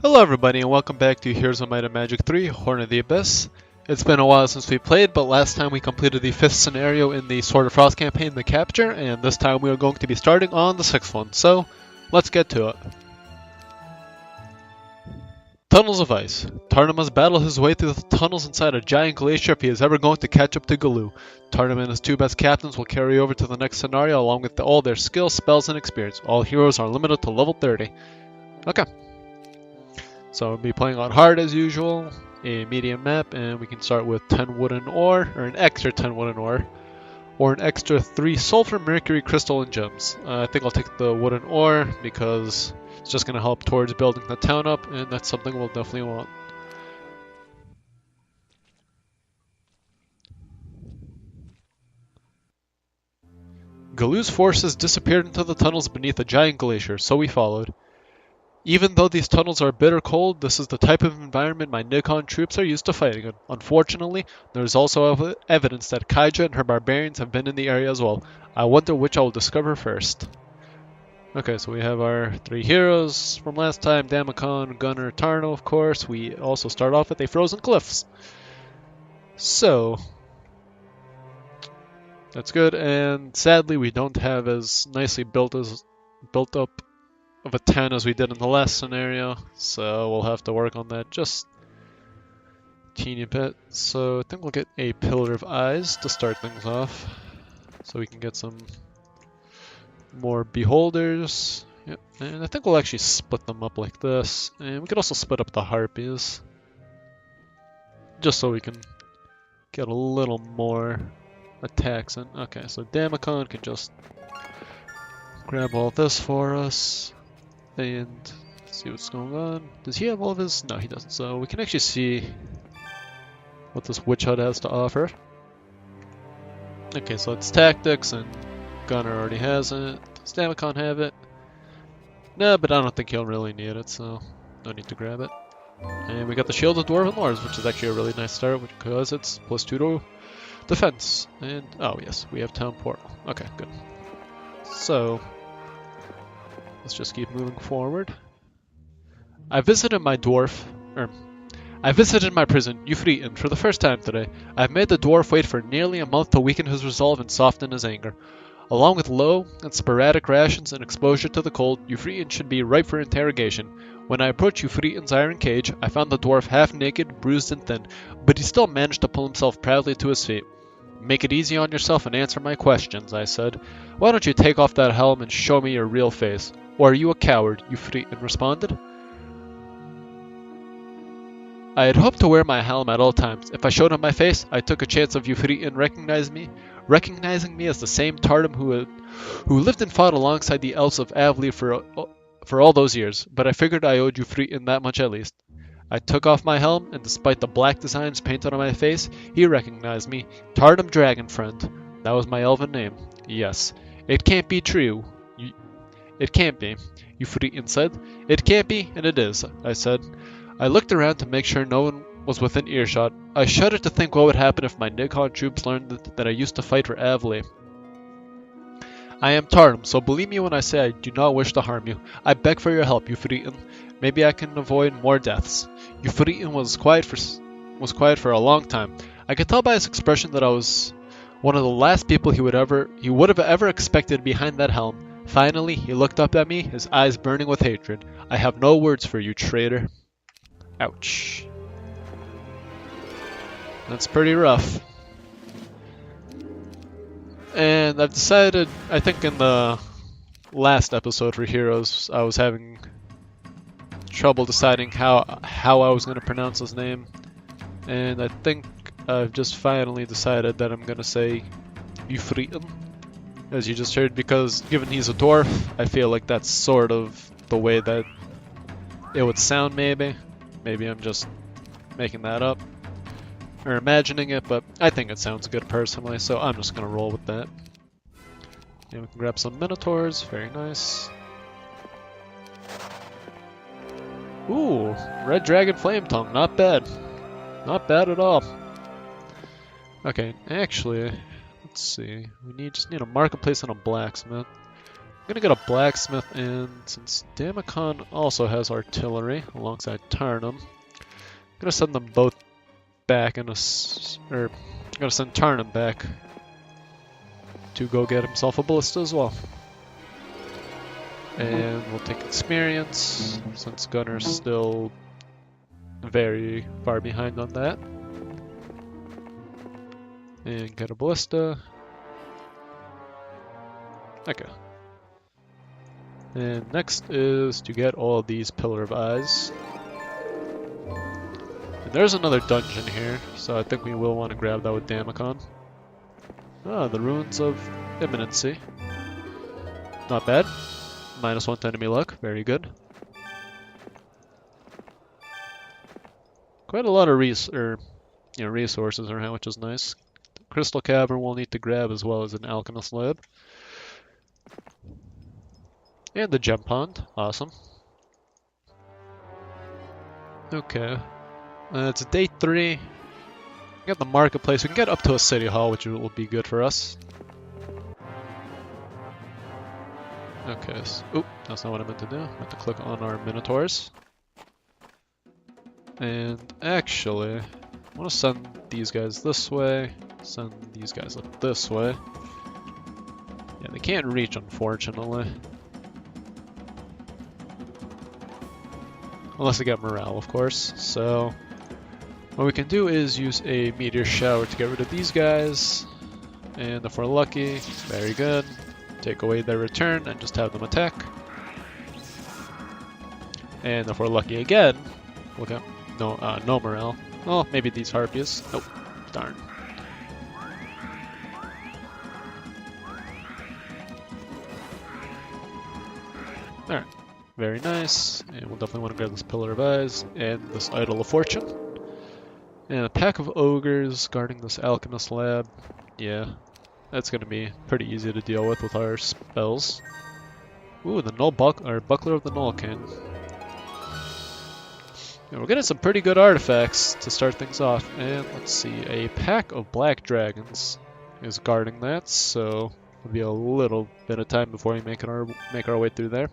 Hello everybody and welcome back to Heroes of Might and Magic 3, Horn of the Abyss. It's been a while since we played, but last time we completed the 5th scenario in the Sword of Frost campaign, the Capture, and this time we are going to be starting on the 6th one, so let's get to it. Tunnels of Ice. Tarnum must battle his way through the tunnels inside a giant glacier if he is ever going to catch up to Galoo. Tarnum and his two best captains will carry over to the next scenario along with all their skills, spells, and experience. All heroes are limited to level 30. Okay. So we'll be playing on hard as usual, a medium map, and we can start with 10 wooden ore, or an extra 10 wooden ore, or an extra 3 sulfur, mercury, crystal, and gems. I think I'll take the wooden ore because it's just going to help towards building the town up, and that's something we'll definitely want. Galoo's forces disappeared into the tunnels beneath a giant glacier, so we followed. Even though these tunnels are bitter cold, this is the type of environment my Nikon troops are used to fighting in. Unfortunately, there is also evidence that Kaija and her barbarians have been in the area as well. I wonder which I will discover first. Okay, so we have our 3 heroes from last time, Damacon, Gunner, Tarno, of course. We also start off with a frozen cliffs. So, that's good, and sadly we don't have as nicely built up of a 10 as we did in the last scenario, so we'll have to work on that just a teeny bit. So I think we'll get a Pillar of Eyes to start things off, so we can get some more Beholders. Yep. And I think we'll actually split them up like this, and we could also split up the Harpies, just so we can get a little more attacks in. Okay, so Damacon can just grab all this for us. And see what's going on. Does he have all of his? No, he doesn't. So we can actually see what this Witch Hut has to offer. Okay, so it's tactics, and Gunner already has it. Does Damacon have it? No, but I don't think he'll really need it, so no need to grab it. And we got the Shield of Dwarven Lords, which is actually a really nice start because it's +2 to defense. And oh yes, we have Town Portal. Okay, good. So let's just keep moving forward. I visited my prison, Ufretin, for the first time today. I've made the dwarf wait for nearly a month to weaken his resolve and soften his anger. Along with low and sporadic rations and exposure to the cold, Ufretin should be ripe for interrogation. When I approached Ufretin's iron cage, I found the dwarf half naked, bruised and thin, but he still managed to pull himself proudly to his feet. "Make it easy on yourself and answer my questions," I said. "Why don't you take off that helm and show me your real face? Or are you a coward?" Ufretin responded. I had hoped to wear my helm at all times. If I showed him my face, I took a chance of Ufretin recognizing me as the same Tarnum who lived and fought alongside the elves of Avli for all those years, but I figured I owed Ufretin that much at least. I took off my helm, and despite the black designs painted on my face, he recognized me. Tarnum Dragonfriend. That was my elven name. Yes. "It can't be true." "It can't be," Ufretin said. "It can't be, and it is," I said. I looked around to make sure no one was within earshot. I shuddered to think what would happen if my Nikon troops learned that I used to fight for Avli. "I am Tarnum, so believe me when I say I do not wish to harm you. I beg for your help, Ufretin. Maybe I can avoid more deaths." Ufretin was quiet for a long time. I could tell by his expression that I was one of the last people he would have ever expected behind that helm. Finally, he looked up at me, his eyes burning with hatred. "I have no words for you, traitor." Ouch. That's pretty rough. And I've decided, I think in the last episode for Heroes, I was having trouble deciding how I was going to pronounce his name. And I think I've just finally decided that I'm going to say Ufretin, as you just heard, because given he's a dwarf, I feel like that's sort of the way that it would sound maybe. Maybe I'm just making that up or imagining it, but I think it sounds good personally, so I'm just going to roll with that. And we can grab some Minotaurs, very nice. Ooh, Red Dragon Flame Tongue, not bad. Not bad at all. Okay, actually, let's see. We just need a marketplace and a blacksmith. gonna get a blacksmith, and since Damacon also has artillery alongside Tarnum, I'm gonna send them both back I'm gonna send Tarnum back to go get himself a ballista as well. And we'll take experience, since Gunner's still very far behind on that. And get a ballista. Okay. And next is to get all of these Pillar of Eyes. And there's another dungeon here, so I think we will want to grab that with Damacon. Ah, the Ruins of Imminency. Not bad. -1 to enemy luck, very good. Quite a lot of resources around, which is nice. The Crystal Cavern we'll need to grab, as well as an Alchemist Lab. And the Gem Pond, awesome. Okay, it's day 3. We got the marketplace. We can get up to a city hall, which will be good for us. Okay, so, oop, that's not what I meant to do. I meant to click on our Minotaurs. And actually, I want to send these guys this way, send these guys up this way. Yeah, they can't reach, unfortunately. Unless they get morale, of course. So, what we can do is use a meteor shower to get rid of these guys. And if we're lucky, very good. Take away their return and just have them attack. And if we're lucky again, we'll get no morale. Oh, maybe these harpies. Nope. Darn. Alright. Very nice. And we'll definitely want to grab this Pillar of Eyes and this Idol of Fortune. And a pack of ogres guarding this Alchemist Lab. Yeah. That's going to be pretty easy to deal with our spells. Ooh, the Buckler of the Nullkin. And we're getting some pretty good artifacts to start things off. And let's see, a pack of black dragons is guarding that, so it'll be a little bit of time before we make our way through there.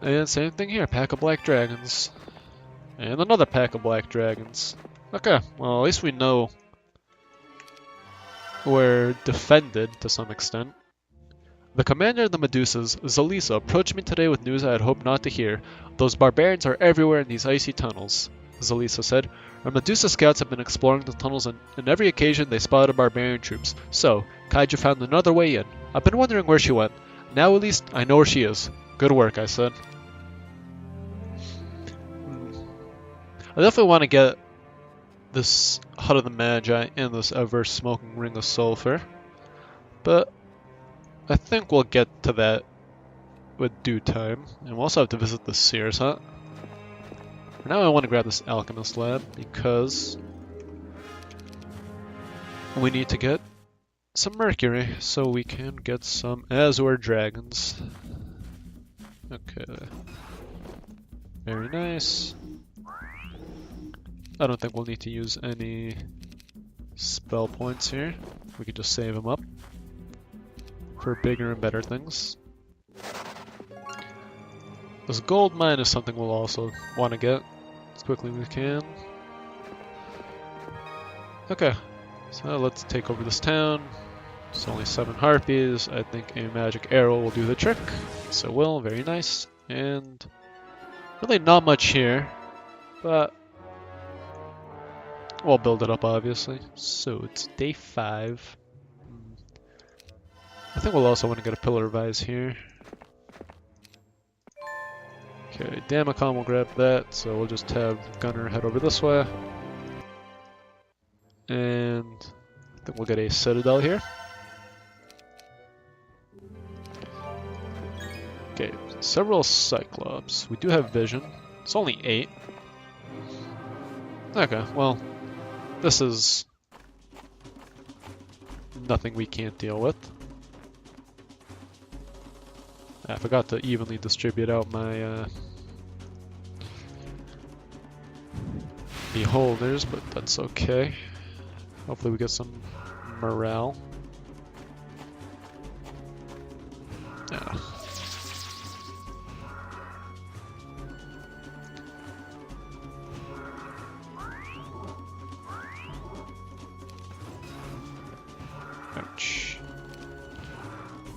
And same thing here, pack of black dragons. And another pack of black dragons. Okay, well at least we know we're defended to some extent. The commander of the Medusas, Zelisa, approached me today with news I had hoped not to hear. Those barbarians are everywhere in these icy tunnels, Zelisa said. Our Medusa scouts have been exploring the tunnels, and on every occasion they spotted barbarian troops. So, Kaiju found another way in. I've been wondering where she went. Now at least I know where she is. Good work, I said. I definitely want to get this Hut of the Magi and this ever-smoking Ring of Sulfur, but I think we'll get to that with due time, and we'll also have to visit the Seer's Hut. For now I want to grab this Alchemist Lab, because we need to get some Mercury, so we can get some Azure Dragons. Okay. Very nice. I don't think we'll need to use any spell points here. We can just save them up for bigger and better things. This gold mine is something we'll also want to get as quickly as we can. Okay, so let's take over this town. It's only 7 harpies. I think a magic arrow will do the trick. So will, very nice. And really not much here, but we'll build it up, obviously. So it's day 5. I think we'll also want to get a Pillar of Eyes here. Okay, Damacon will grab that, so we'll just have Gunner head over this way. And I think we'll get a Citadel here. Okay, several Cyclops. We do have vision. It's only 8. Okay, well, this is nothing we can't deal with. I forgot to evenly distribute out my beholders, but that's okay. Hopefully we get some morale. Yeah. Ouch.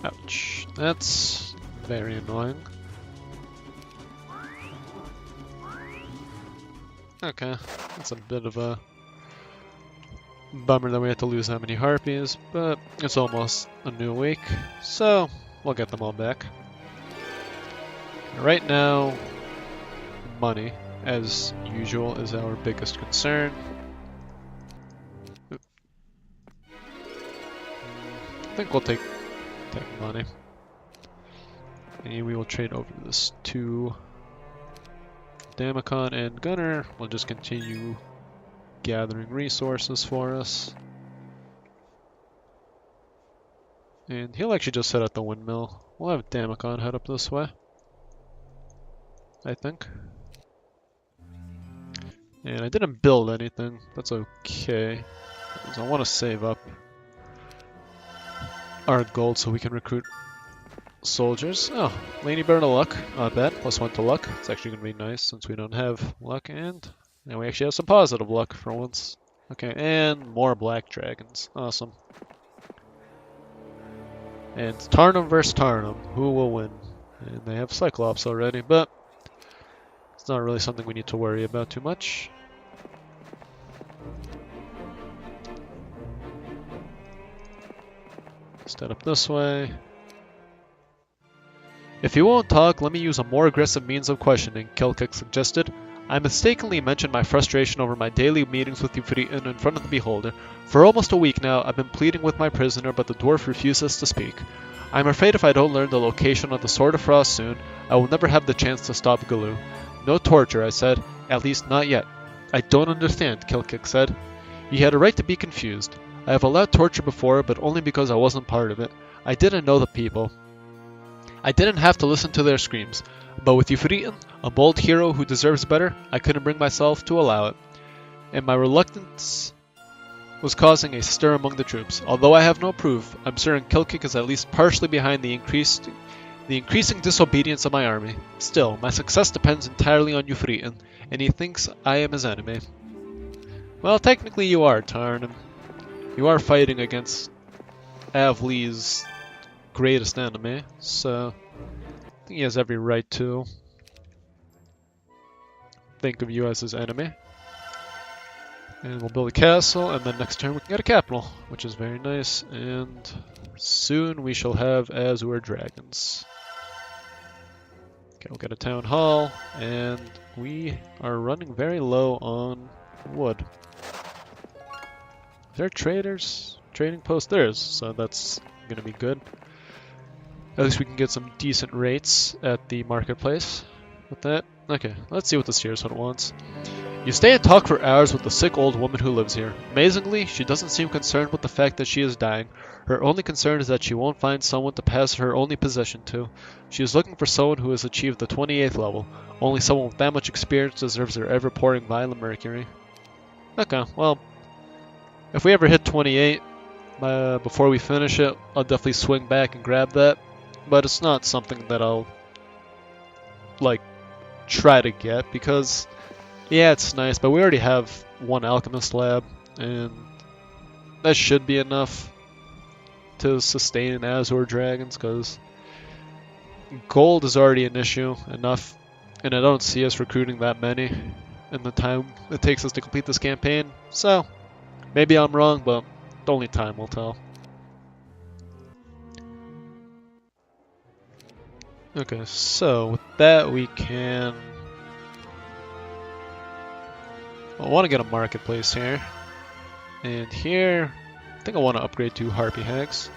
Ouch. That's very annoying. Okay, that's a bit of a bummer that we had to lose that many harpies, but it's almost a new week, so we'll get them all back. Right now, money, as usual, is our biggest concern. I think we'll take money. And we will trade over this to Damacon and Gunner. We'll just continue gathering resources for us. And he'll actually just set up the windmill. We'll have Damacon head up this way, I think. And I didn't build anything. That's okay, because I want to save up our gold so we can recruit soldiers. Oh, Laney Burn of Luck. Not bad. +1 to luck. It's actually going to be nice since we don't have luck, and now we actually have some positive luck for once. Okay, and more black dragons. Awesome. And it's Tarnum versus Tarnum. Who will win? And they have Cyclops already, but it's not really something we need to worry about too much. Stand up this way. If you won't talk, let me use a more aggressive means of questioning, Kelkik suggested. I mistakenly mentioned my frustration over my daily meetings with Ufretin in front of the beholder. For almost a week now, I've been pleading with my prisoner, but the dwarf refuses to speak. I'm afraid if I don't learn the location of the Sword of Frost soon, I will never have the chance to stop Galoo. No torture, I said. At least not yet. I don't understand, Kelkik said. He had a right to be confused. I have allowed torture before, but only because I wasn't part of it. I didn't know the people. I didn't have to listen to their screams. But with Ufretin, a bold hero who deserves better, I couldn't bring myself to allow it. And my reluctance was causing a stir among the troops. Although I have no proof, I'm certain Kelkik is at least partially behind the increasing disobedience of my army. Still, my success depends entirely on Ufretin, and he thinks I am his enemy. Well, technically you are, Tarnum. You are fighting against Avlee's greatest enemy, so I think he has every right to think of you as his enemy. And we'll build a castle, and then next turn we can get a capital, which is very nice, and soon we shall have Azure Dragons. Okay, we'll get a town hall, and we are running very low on wood. Are there traders? Trading post? There is, so that's gonna be good. At least we can get some decent rates at the marketplace with that. Okay, let's see what the Searshood wants. You stay and talk for hours with the sick old woman who lives here. Amazingly, she doesn't seem concerned with the fact that she is dying. Her only concern is that she won't find someone to pass her only possession to. She is looking for someone who has achieved the 28th level. Only someone with that much experience deserves her ever-pouring violent mercury. Okay, well, if we ever hit 28 before we finish it, I'll definitely swing back and grab that. But it's not something that I'll, like, try to get, because, yeah, it's nice, but we already have one alchemist lab, and that should be enough to sustain Azure Dragons, because gold is already an issue enough, and I don't see us recruiting that many in the time it takes us to complete this campaign, so maybe I'm wrong, but only time will tell. Okay, so with that we can... I want to get a marketplace here. And here, I think I want to upgrade to Harpy Hags.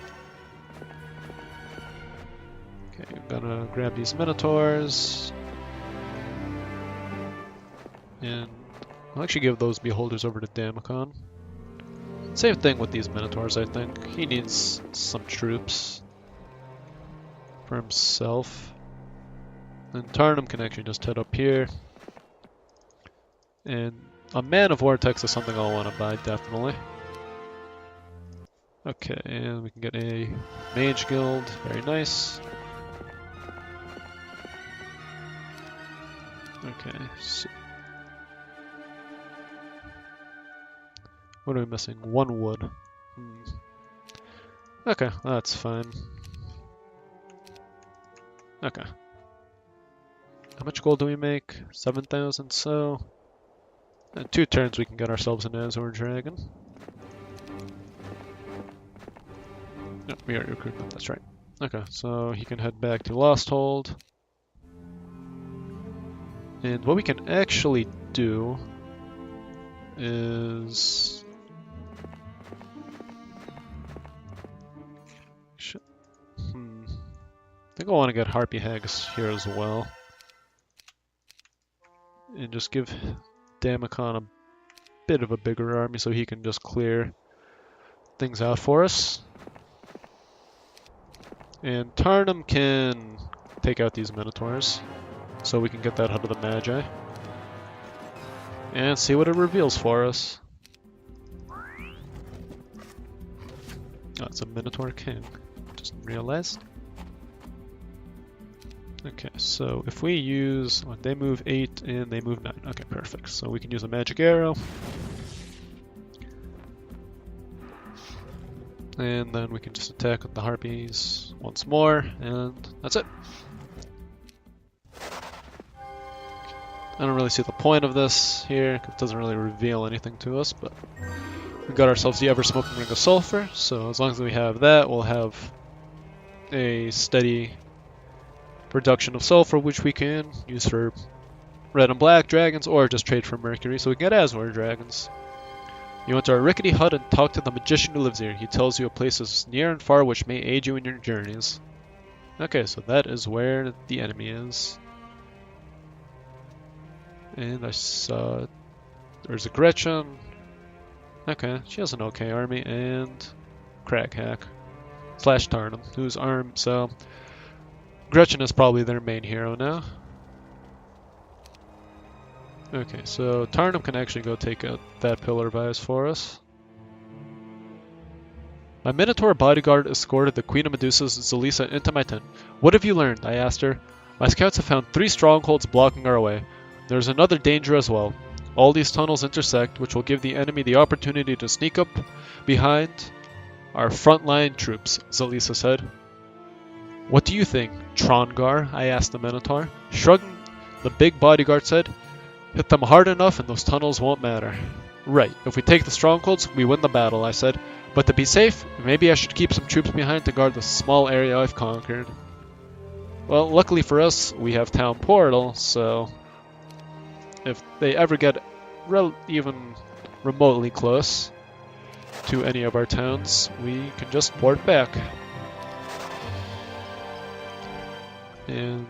Okay, I'm gonna grab these Minotaurs. And I'll actually give those Beholders over to Damacon. Same thing with these Minotaurs, I think. He needs some troops for himself. And Tarnum can actually just head up here. And a Man of Vortex is something I'll want to buy, definitely. Okay, and we can get a Mage Guild, very nice. Okay, so what are we missing? 1 wood. Okay, that's fine. Okay. How much gold do we make? 7,000, so... In 2 turns we can get ourselves an Azure Dragon. No, we already recruited him, that's right. Okay, so he can head back to Losthold. And what we can actually do is... I think I want to get Harpy Hags here as well. And just give Damacon a bit of a bigger army so he can just clear things out for us. And Tarnum can take out these Minotaurs so we can get that Hut of the Magi. And see what it reveals for us. Oh, it's a Minotaur King. Just realized. Okay, so if we use... Oh, they move 8 and they move 9. Okay, perfect. So we can use a magic arrow. And then we can just attack with the Harpies once more, and that's it. I don't really see the point of this here, 'cause it doesn't really reveal anything to us, but we got ourselves the ever-smoking ring of sulfur, so as long as we have that, we'll have a steady production of sulfur, which we can use for red and black dragons, or just trade for mercury, so we can get Azure dragons. You enter a rickety hut and talk to the magician who lives here. He tells you of places near and far which may aid you in your journeys. Okay, so that is where the enemy is. And I saw... There's a Gretchen. Okay, she has an okay army, and... Crackhack. Slash Tarnum, who's armed, so... Gretchen is probably their main hero now. Okay, so Tarnum can actually go take out that pillar of ice for us. My Minotaur bodyguard escorted the Queen of Medusa's Zelisa into my tent. What have you learned? I asked her. My scouts have found 3 strongholds blocking our way. There's another danger as well. All these tunnels intersect, which will give the enemy the opportunity to sneak up behind our frontline troops, Zelisa said. What do you think, Trongar? I asked the Minotaur. Shrugging, the big bodyguard said, hit them hard enough and those tunnels won't matter. Right, if we take the strongholds, we win the battle, I said. But to be safe, maybe I should keep some troops behind to guard the small area I've conquered. Well, luckily for us, we have Town Portal, so... if they ever get even remotely close to any of our towns, we can just port back. And...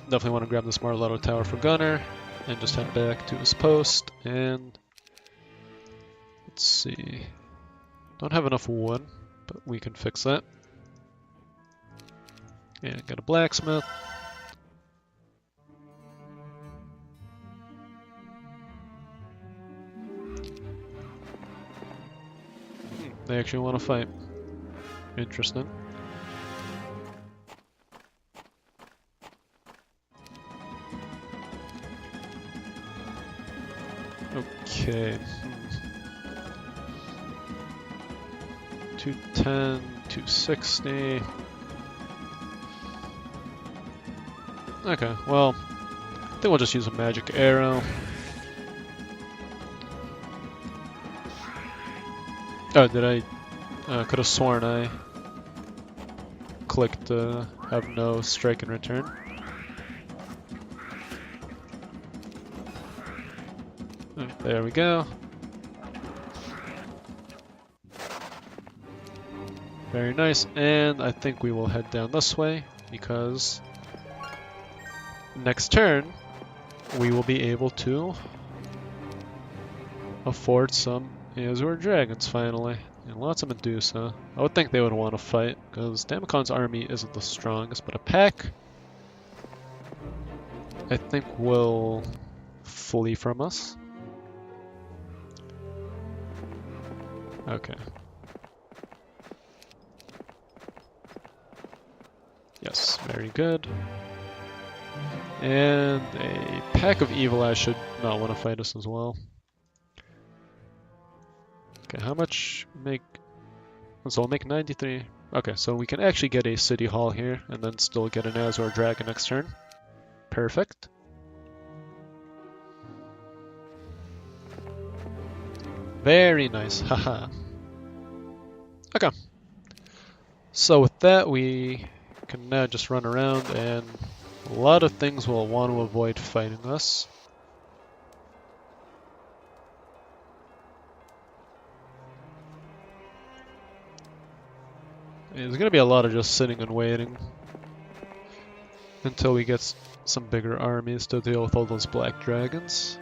definitely want to grab this Marletto Tower for Gunner, and just head back to his post, and... let's see... don't have enough wood, but we can fix that. And get a blacksmith. They actually want to fight. Interesting. Okay. 210, 260. Okay, well, I think we'll just use a magic arrow. Oh, did I... could have sworn I clicked have no strike in return. There we go. Very nice, and I think we will head down this way, because next turn we will be able to afford some Azure Dragons finally, and lots of Medusa. I would think they would want to fight, because Damacon's army isn't the strongest, but a pack I think will flee from us. Okay. Yes, very good. And a pack of evil eyes should not want to fight us as well. Okay, how much make... So we'll make 93. Okay, so we can actually get a city hall here, and then still get an Azor Dragon next turn. Perfect. Very nice, haha. Okay. So with that, we can now just run around, and a lot of things will want to avoid fighting us. There's going to be a lot of just sitting and waiting until we get some bigger armies to deal with all those black dragons.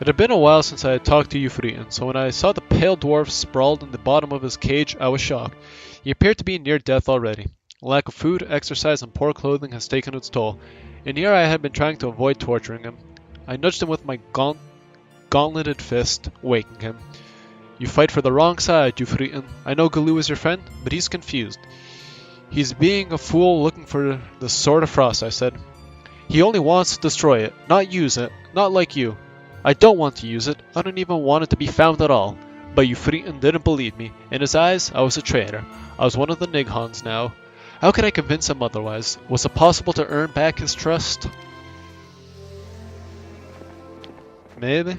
It had been a while since I had talked to Ufretin, so when I saw the pale dwarf sprawled in the bottom of his cage, I was shocked. He appeared to be near death already. Lack of food, exercise, and poor clothing has taken its toll, and here I had been trying to avoid torturing him. I nudged him with my gauntleted fist, waking him. You fight for the wrong side, Ufretin. I know Galoo is your friend, but he's confused. He's being a fool looking for the Sword of Frost, I said. He only wants to destroy it, not use it, not like you. I don't want to use it, I don't even want it to be found at all. But Ufretin didn't believe me. In his eyes, I was a traitor. I was one of the Nighans now. How could I convince him otherwise? Was it possible to earn back his trust? Maybe.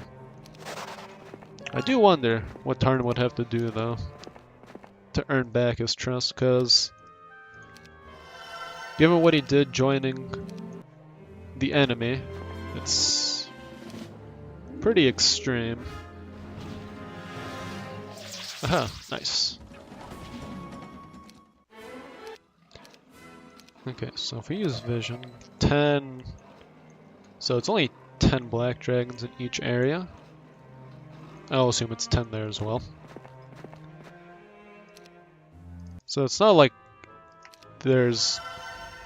I do wonder what Tarnum would have to do, though, to earn back his trust, because given what he did joining the enemy, it's pretty extreme. Aha, nice. Okay, so if we use vision, 10... So it's only 10 black dragons in each area. I'll assume it's 10 there as well. So it's not like there's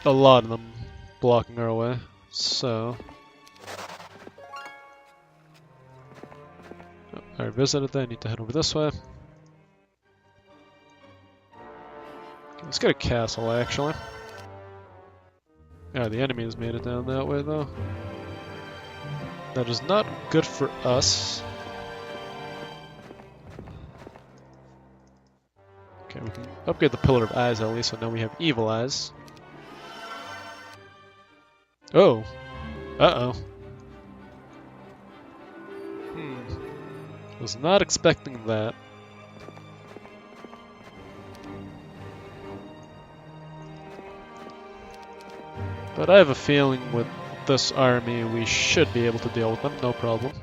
a lot of them blocking our way, so... Oh, I revisited that, I need to head over this way. Okay, let's get a castle, actually. Yeah, the enemy has made it down that way, though. That is not good for us. Okay, we can upgrade the Pillar of Eyes at least, so now we have Evil Eyes. Oh! Uh-oh. Was not expecting that. But I have a feeling with this army we should be able to deal with them, no problem.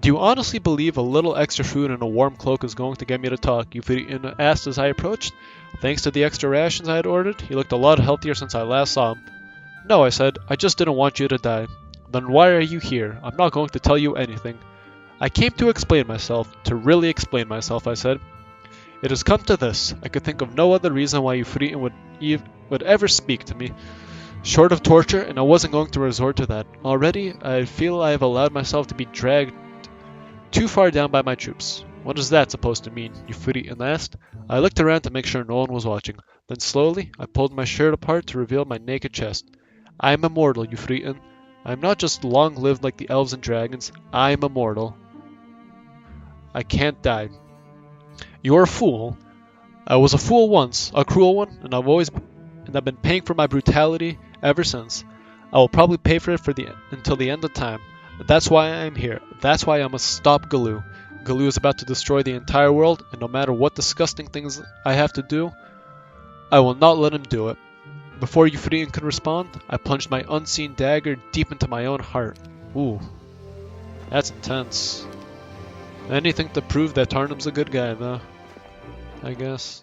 Do you honestly believe a little extra food and a warm cloak is going to get me to talk? Ufretin asked as I approached. Thanks to the extra rations I had ordered, he looked a lot healthier since I last saw him. No, I said, I just didn't want you to die. Then why are you here? I'm not going to tell you anything. I came to explain myself, to really explain myself, I said. It has come to this. I could think of no other reason why Ufretin would ever speak to me, short of torture, and I wasn't going to resort to that. Already, I feel I have allowed myself to be dragged too far down by my troops. What is that supposed to mean? Ufretin asked. I looked around to make sure no one was watching. Then slowly, I pulled my shirt apart to reveal my naked chest. I am immortal, Ufretin. I am not just long-lived like the elves and dragons. I am immortal. I can't die. You're a fool. I was a fool once, a cruel one, and I've been paying for my brutality ever since. I will probably pay for it until the end of time. That's why I am here. That's why I must stop Galoo. Galoo is about to destroy the entire world, and no matter what disgusting things I have to do, I will not let him do it. Before Ufretin could respond, I plunged my unseen dagger deep into my own heart. Ooh, that's intense. Anything to prove that Tarnum's a good guy, though, I guess.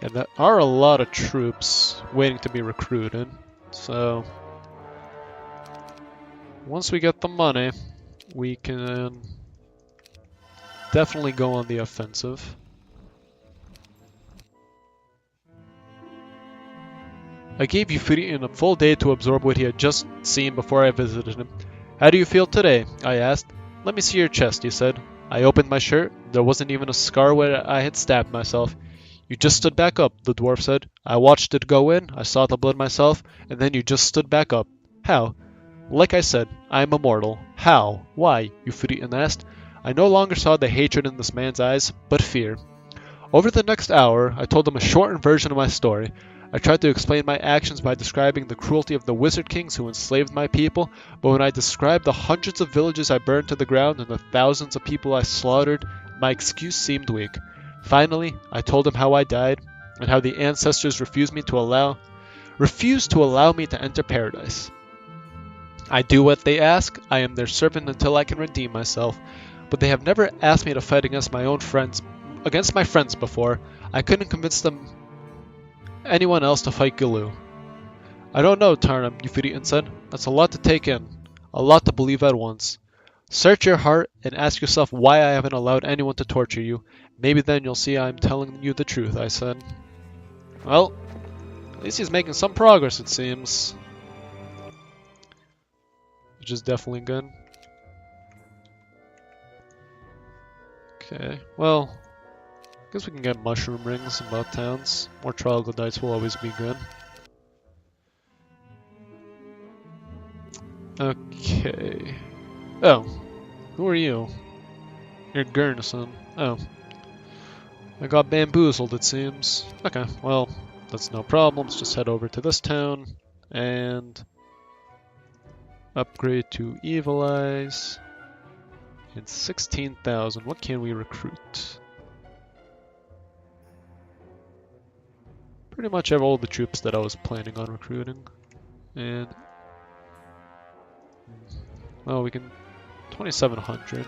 Yeah, there are a lot of troops waiting to be recruited, so once we get the money, we can definitely go on the offensive. I gave Ufretin a full day to absorb what he had just seen before I visited him. How do you feel today? I asked. Let me see your chest, he said. I opened my shirt. There wasn't even a scar where I had stabbed myself. You just stood back up, the dwarf said. I watched it go in, I saw the blood myself, and then you just stood back up. How? Like I said, I am immortal. How? Why? Ufretin asked. I no longer saw the hatred in this man's eyes, but fear. Over the next hour, I told him a shortened version of my story. I tried to explain my actions by describing the cruelty of the wizard kings who enslaved my people, but when I described the hundreds of villages I burned to the ground and the thousands of people I slaughtered, my excuse seemed weak. Finally, I told him how I died, and how the ancestors refused to allow me to enter paradise. I do what they ask, I am their servant until I can redeem myself, but they have never asked me to fight against my friends before. I couldn't convince anyone else to fight Gilu. I don't know, Tarnum, Ufretin said. That's a lot to take in, a lot to believe at once. Search your heart and ask yourself why I haven't allowed anyone to torture you. Maybe then you'll see I'm telling you the truth, I said. Well, at least he's making some progress, it seems. Which is definitely good. Okay, well, I guess we can get mushroom rings in both towns. More troglodytes will always be good. Okay. Oh, who are you? You're Gurnison. Oh. I got bamboozled, it seems. Okay, well, that's no problem. Let's just head over to this town and upgrade to Evil Eyes. And 16,000. What can we recruit? Pretty much have all the troops that I was planning on recruiting. And well, we can 2,700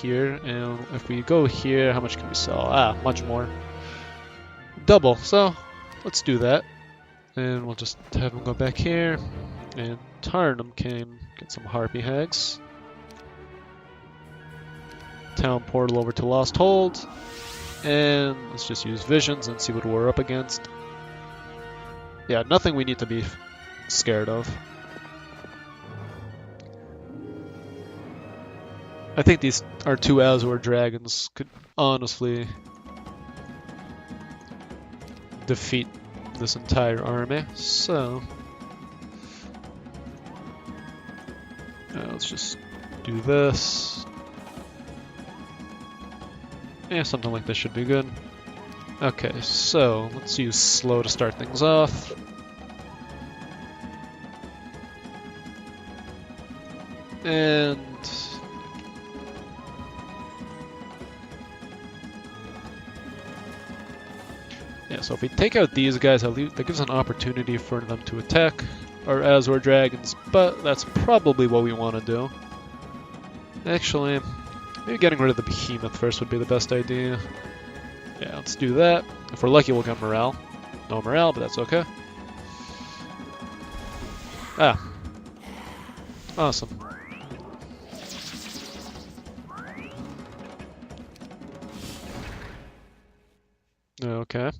here, and if we go here, how much can we sell? Ah, much more. Double, so let's do that. And we'll just have him go back here. And Tarnum can get some harpy hags. Town portal over to Lost Hold. And let's just use visions and see what we're up against. Yeah, nothing we need to be scared of. I think these our two Azure dragons could honestly defeat this entire army. So let's just do this. Yeah, something like this should be good. Okay, so let's use slow to start things off. And yeah, so if we take out these guys, that gives an opportunity for them to attack our Azure dragons, but that's probably what we want to do. Actually, maybe getting rid of the behemoth first would be the best idea. Yeah, let's do that. If we're lucky, we'll get morale. No morale, but that's okay. Ah. Awesome. Okay.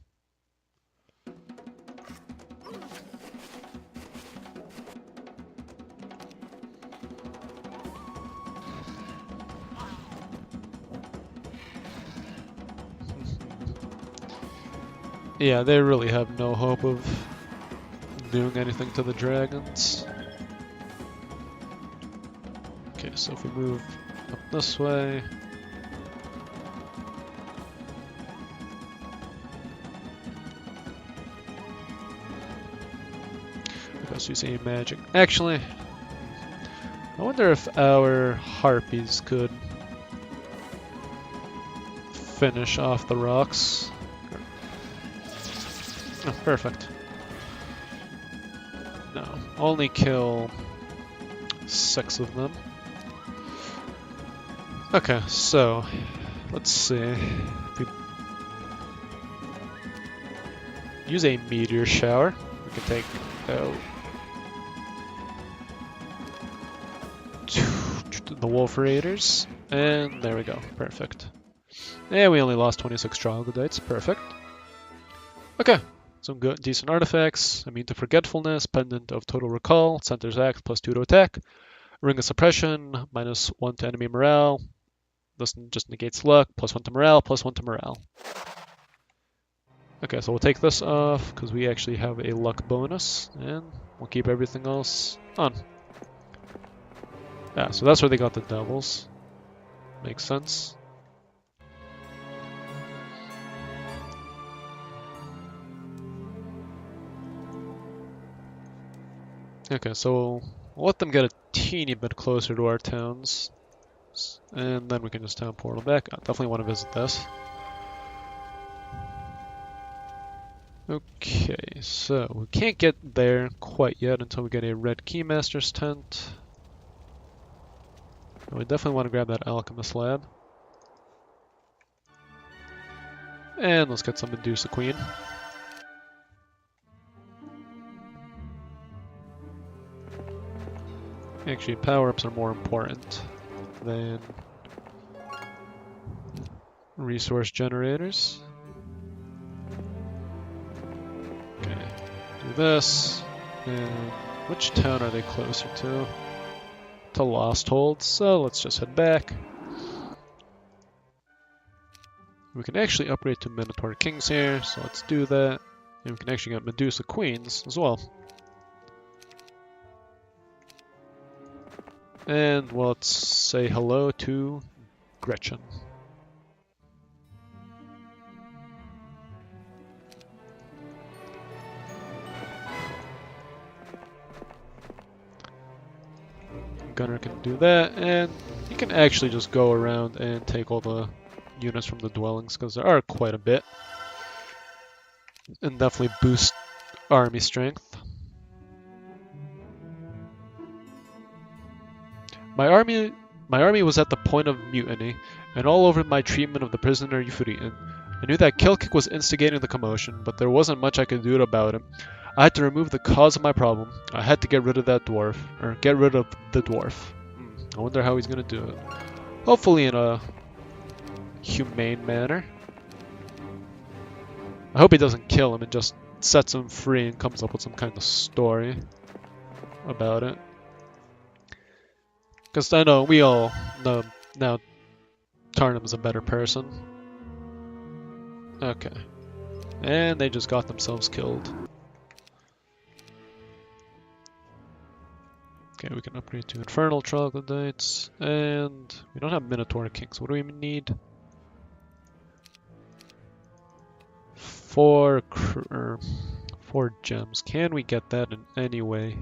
Yeah, they really have no hope of doing anything to the dragons. Okay, so if we move up this way. Let's use a magic. Actually, I wonder if our harpies could finish off the rocks. Oh, perfect. No, only kill 6 of them. Okay, so let's see. If we use a meteor shower, we can take out the wolf raiders, and there we go. Perfect. And we only lost 26 troglodytes. Perfect. Okay. Some good, decent artifacts. Immune to forgetfulness, pendant of total recall, center's axe +2 to attack, ring of suppression, -1 to enemy morale. This just negates luck, +1 to morale, +1 to morale. Okay, so we'll take this off because we actually have a luck bonus, and we'll keep everything else on. Yeah, so that's where they got the devils. Makes sense. Okay, so we'll let them get a teeny bit closer to our towns, and then we can just town portal back. I definitely want to visit this. Okay, so we can't get there quite yet until we get a red keymaster's tent. We definitely want to grab that alchemist lab. And let's get some Medusa Queen. Actually, power-ups are more important than resource generators. Okay, do this. And which town are they closer to? To Lost Hold, so let's just head back. We can actually upgrade to Minotaur Kings here, so let's do that. And we can actually get Medusa Queens as well. And well, let's say hello to Gretchen. Gunner can do that, and you can actually just go around and take all the units from the dwellings, because there are quite a bit. And definitely boost army strength. My army was at the point of mutiny, and all over my treatment of the prisoner Ufretin. I knew that Kilkick was instigating the commotion, but there wasn't much I could do about it. I had to remove the cause of my problem. I had to get rid of that dwarf, or get rid of the dwarf. I wonder how he's gonna do it. Hopefully in a humane manner. I hope he doesn't kill him and just sets him free and comes up with some kind of story about it. Because I know we all know now Tarnum is a better person. Okay. And they just got themselves killed. Okay, we can upgrade to Infernal Troglodytes. And we don't have Minotaur Kings. What do we need? 4 gems. Can we get that in any way?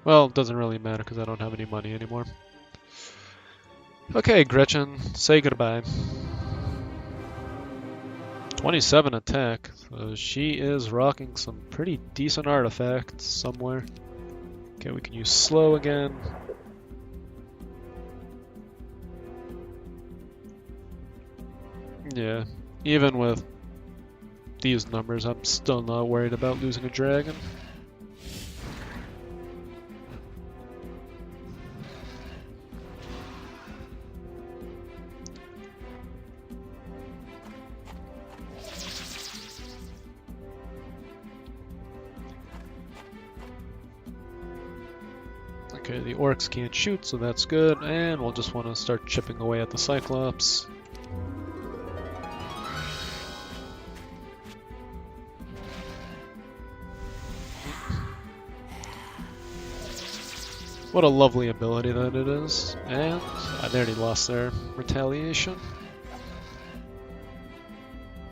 Well, it doesn't really matter because I don't have any money anymore. Okay, Gretchen, say goodbye. 27 attack. So she is rocking some pretty decent artifacts somewhere. Okay, we can use slow again. Yeah, even with these numbers, I'm still not worried about losing a dragon. Okay, the orcs can't shoot, so that's good, and we'll just want to start chipping away at the Cyclops. What a lovely ability that it is, and they already lost their retaliation.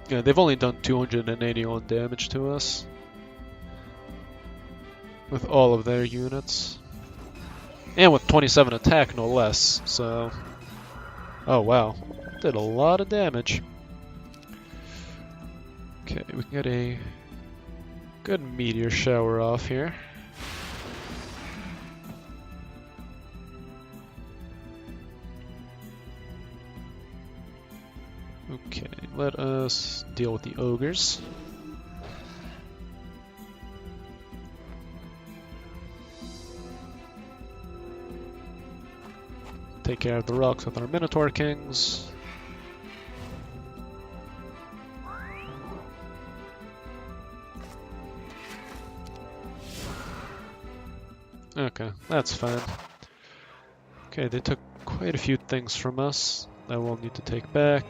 Yeah, they've only done 281 damage to us with all of their units. And with 27 attack, no less, so... Oh, wow. Did a lot of damage. Okay, we can get a good meteor shower off here. Okay, let us deal with the ogres. Take care of the rocks with our Minotaur Kings. Okay, that's fine. Okay, they took quite a few things from us that we'll need to take back.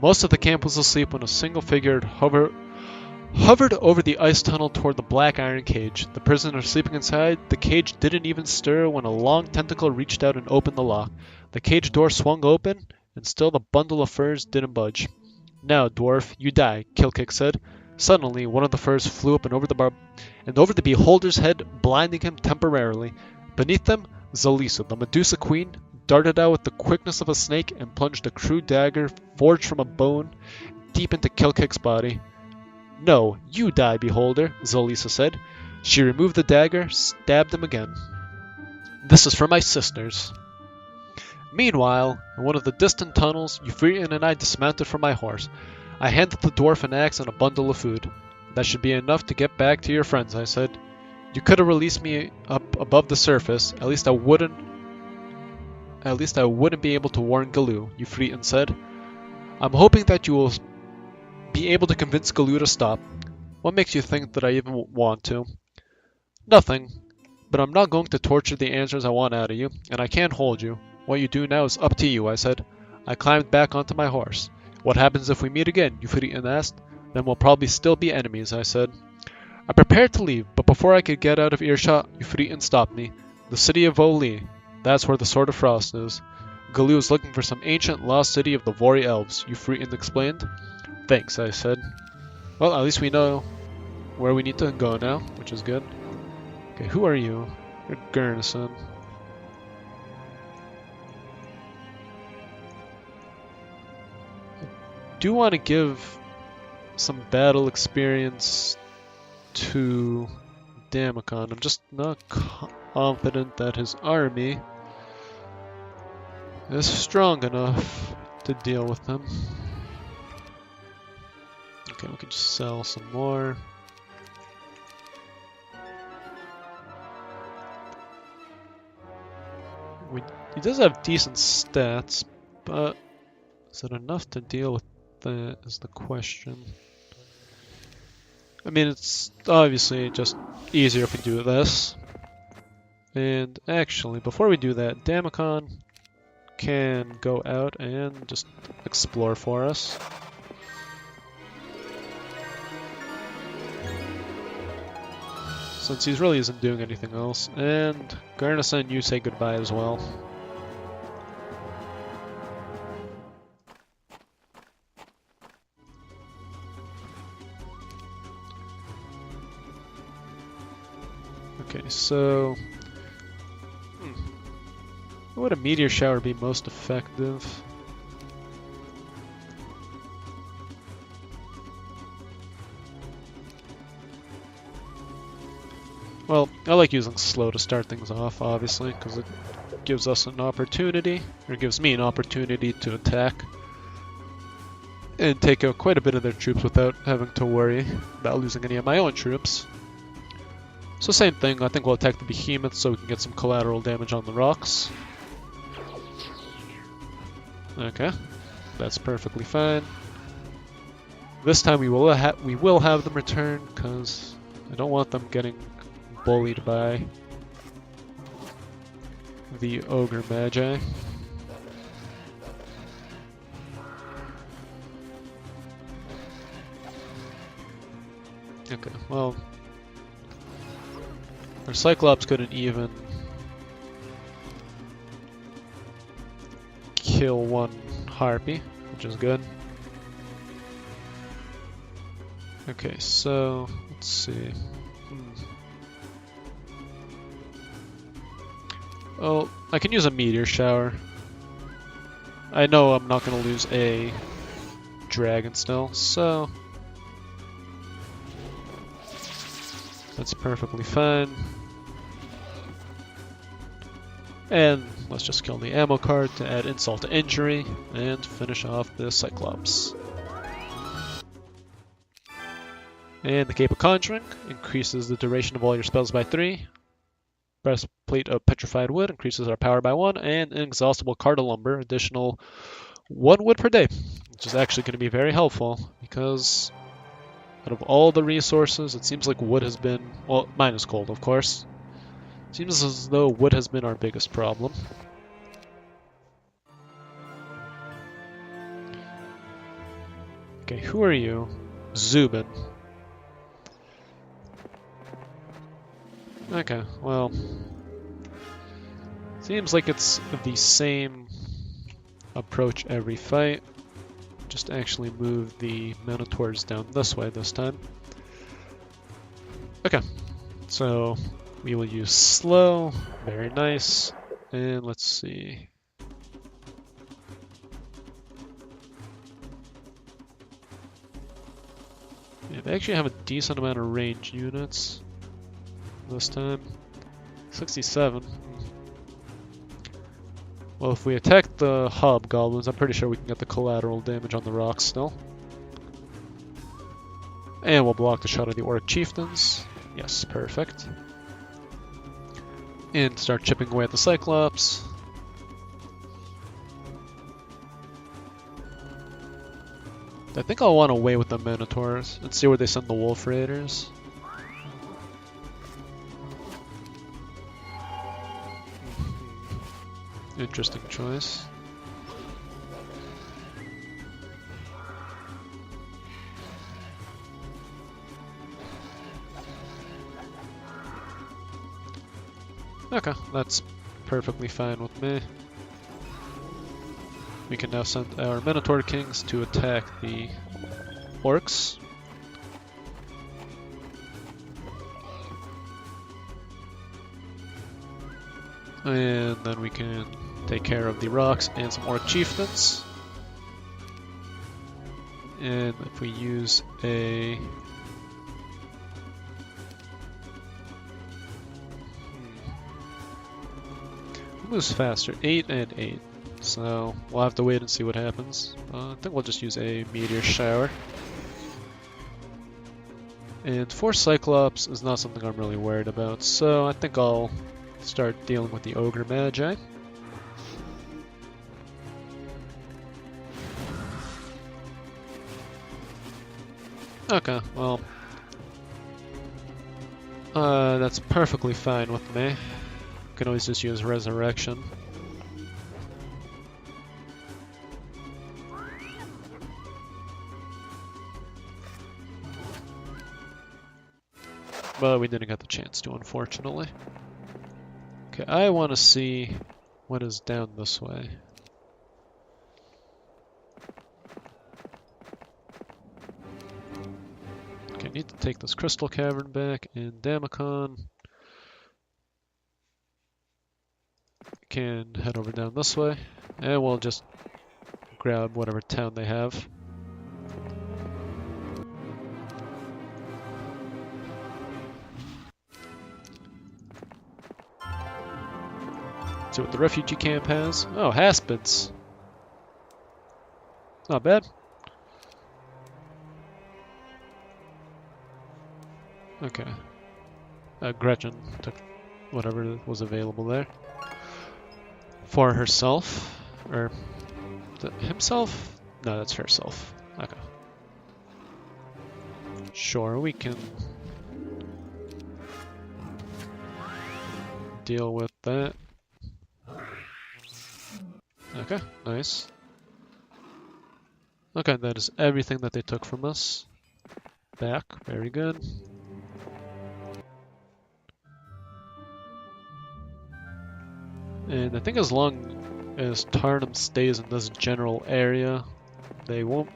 Most of the camp was asleep when a single figure hovered over the ice tunnel toward the black iron cage. The prisoners sleeping inside the cage didn't even stir when a long tentacle reached out and opened the lock. The cage door swung open, and still the bundle of furs didn't budge. "Now, dwarf, you die," Killkick said. Suddenly, one of the furs flew up and over the beholder's head, blinding him temporarily. Beneath them, Zelisa, the Medusa Queen, darted out with the quickness of a snake and plunged a crude dagger forged from a bone deep into Killkick's body. "No, you die, beholder," Zelisa said. She removed the dagger, stabbed him again. "This is for my sisters." Meanwhile, in one of the distant tunnels, Ufretin and I dismounted from my horse. I handed the dwarf an axe and a bundle of food. "That should be enough to get back to your friends," I said. "You could have released me up above the surface. At least I wouldn't be able to warn Galoo," Ufretin said. "I'm hoping that you will be able to convince Galoo to stop." "What makes you think that I even want to?" "Nothing, but I'm not going to torture the answers I want out of you, and I can't hold you. What you do now is up to you," I said. I climbed back onto my horse. "What happens if we meet again?" Ufretin asked. "Then we'll probably still be enemies," I said. I prepared to leave, but before I could get out of earshot, Ufretin stopped me. "The city of Oli. That's where the Sword of Frost is. Galoo is looking for some ancient lost city of the Vori Elves," Ufretin explained. "Thanks," I said. "Well, at least we know where we need to go now, which is good." Okay, who are you? You're Gurnison. I do want to give some battle experience to Damacon. I'm just not confident that his army is strong enough to deal with them. Okay, we can just sell some more. He does have decent stats, but is it enough to deal with that is the question. I mean, it's obviously just easier if we do this. And actually, before we do that, Damacon can go out and just explore for us. Since he really isn't doing anything else. And Garnison, you say goodbye as well. Okay, so would a meteor shower be most effective? Well, I like using slow to start things off, obviously, because it gives us an opportunity, or gives me an opportunity to attack and take out quite a bit of their troops without having to worry about losing any of my own troops. So same thing, I think we'll attack the behemoth so we can get some collateral damage on the rocks. Okay, that's perfectly fine. This time we will have them return, because I don't want them getting bullied by the Ogre Magi. Okay, well, our Cyclops couldn't even kill one Harpy, which is good. Okay, so let's see. Oh, I can use a meteor shower. I know I'm not going to lose a dragon still, so that's perfectly fine. And let's just kill the ammo card to add insult to injury and finish off the Cyclops. And the Cape of Conjuring increases the duration of all your spells by 3. Breastplate of Petrified Wood increases our power by 1, and Inexhaustible Card of Lumber, additional 1 wood per day, which is actually going to be very helpful because Out of all the resources, it seems like wood has been, well, minus coal, of course. Seems as though wood has been our biggest problem. Okay, who are you? Zubin. Okay, well, seems like it's the same approach every fight. Just actually move the Minotaurs down this way this time. Okay, so we will use slow, very nice, and let's see. Yeah, they actually have a decent amount of range units this time. 67. Well, if we attack the hobgoblins, I'm pretty sure we can get the collateral damage on the rocks still. And we'll block the shot of the orc chieftains. Yes, perfect. And start chipping away at the cyclops. I think I'll want to wait with the minotaurs and see where they send the wolf raiders. Interesting choice. Okay, that's perfectly fine with me. We can now send our Minotaur Kings to attack the orcs. And then we can take care of the rocks and some orc chieftains. And if we use a... Who moves faster? 8 and 8. So we'll have to wait and see what happens. I think we'll just use a meteor shower. And 4 Cyclops is not something I'm really worried about, so I think I'll start dealing with the Ogre Magi. Okay, well, that's perfectly fine with me. Can always just use Resurrection. But we didn't get the chance to, unfortunately. Okay, I want to see what is down this way. Okay, I need to take this crystal cavern back in Damacon. Can head over down this way, and we'll just grab whatever town they have. See what the refugee camp has. Oh, Haspids. Not bad. Okay. Gretchen took whatever was available there. For herself. Or himself? No, that's herself. Okay. Sure, we can deal with that. Okay, nice. Okay, that is everything that they took from us. Back, very good. And I think as long as Tarnum stays in this general area, they won't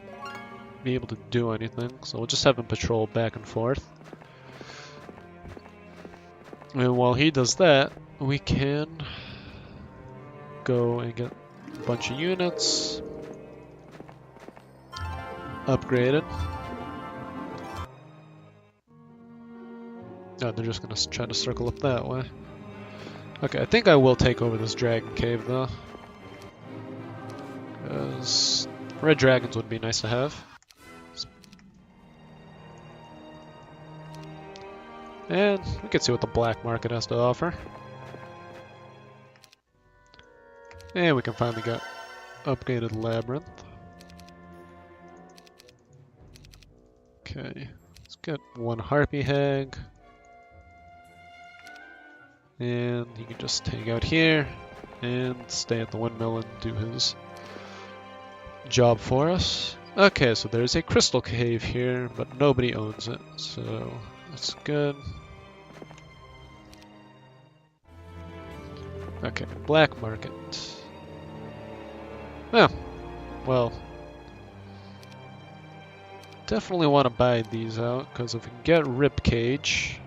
be able to do anything. So we'll just have him patrol back and forth. And while he does that, we can go and get a bunch of units upgraded. Oh, they're just gonna try to circle up that way. Okay, I think I will take over this dragon cave though, because red dragons would be nice to have. And we can see what the black market has to offer. And we can finally get upgraded labyrinth. Okay, Let's get one harpy hag. And he can just hang out here and stay at the windmill and do his job for us. Okay, so there's a crystal cave here, but nobody owns it, so that's good. Okay, black market. Oh, well. Definitely want to buy these out, because if we can get Ribcage,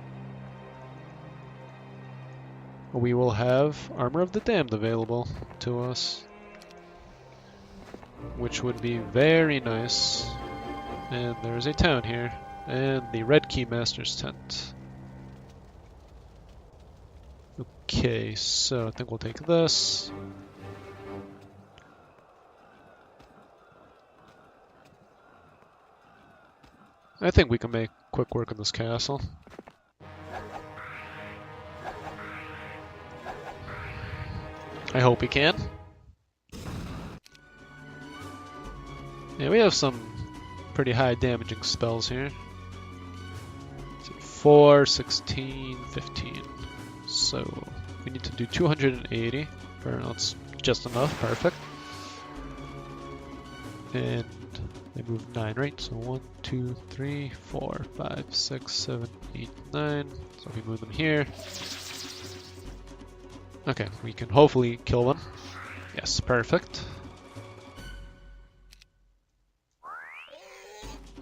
we will have Armor of the Damned available to us, which would be very nice. And there's a town here, and the Red Key Master's tent. Okay, so I think we'll take this. I think we can make quick work of this castle. I hope we can. Yeah, we have some pretty high damaging spells here. 4, 16, 15. So we need to do 280. That's just enough, perfect. And they move 9, right? So 1, 2, 3, 4, 5, 6, 7, 8, 9. So if we move them here. Okay, we can hopefully kill them. Yes, perfect.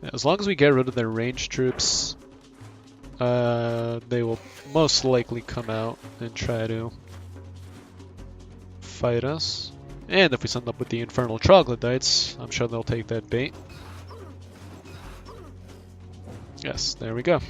Yeah, as long as we get rid of their ranged troops, they will most likely come out and try to fight us. And if we send up with the infernal troglodytes, I'm sure they'll take that bait. Yes, there we go.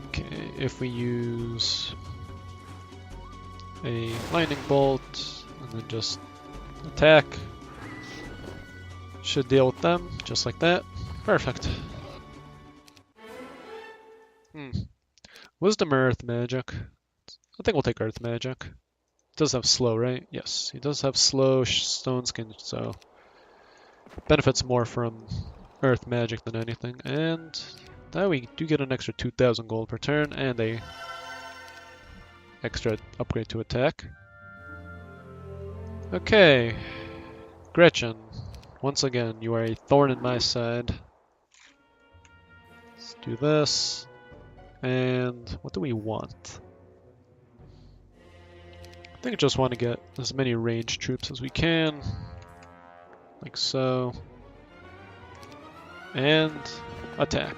Okay, if we use a lightning bolt and then just attack, should deal with them just like that. Perfect. Wisdom or Earth Magic? I think we'll take Earth Magic. It does have slow, right? Yes, he does have slow stone skin, so benefits more from Earth Magic than anything. And now we do get an extra 2,000 gold per turn and a extra upgrade to attack. Okay, Gretchen, once again, you are a thorn in my side. Let's do this. And what do we want? I think I just want to get as many ranged troops as we can. Like so. And attack.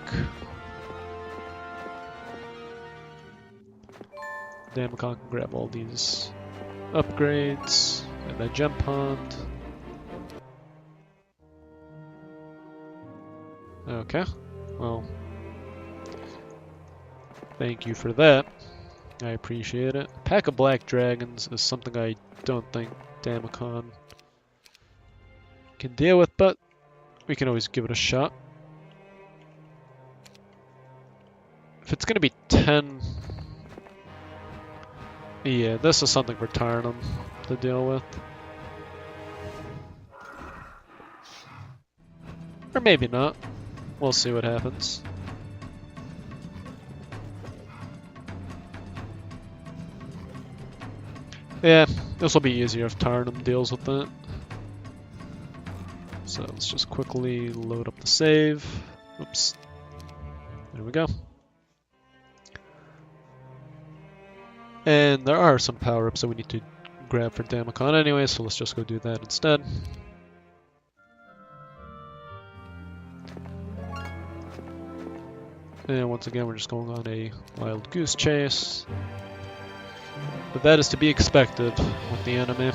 Damacon can grab all these upgrades. And that gem pond. Okay. Well. Thank you for that. I appreciate it. A pack of black dragons is something I don't think Damacon can deal with, but we can always give it a shot. If it's going to be 10... Yeah, this is something for Tarnum to deal with. Or maybe not. We'll see what happens. Yeah, this will be easier if Tarnum deals with it. So let's just quickly load up the save. Oops. There we go. And there are some power-ups that we need to grab for Damacon anyway, so let's just go do that instead. And once again, we're just going on a wild goose chase. But that is to be expected with the enemy.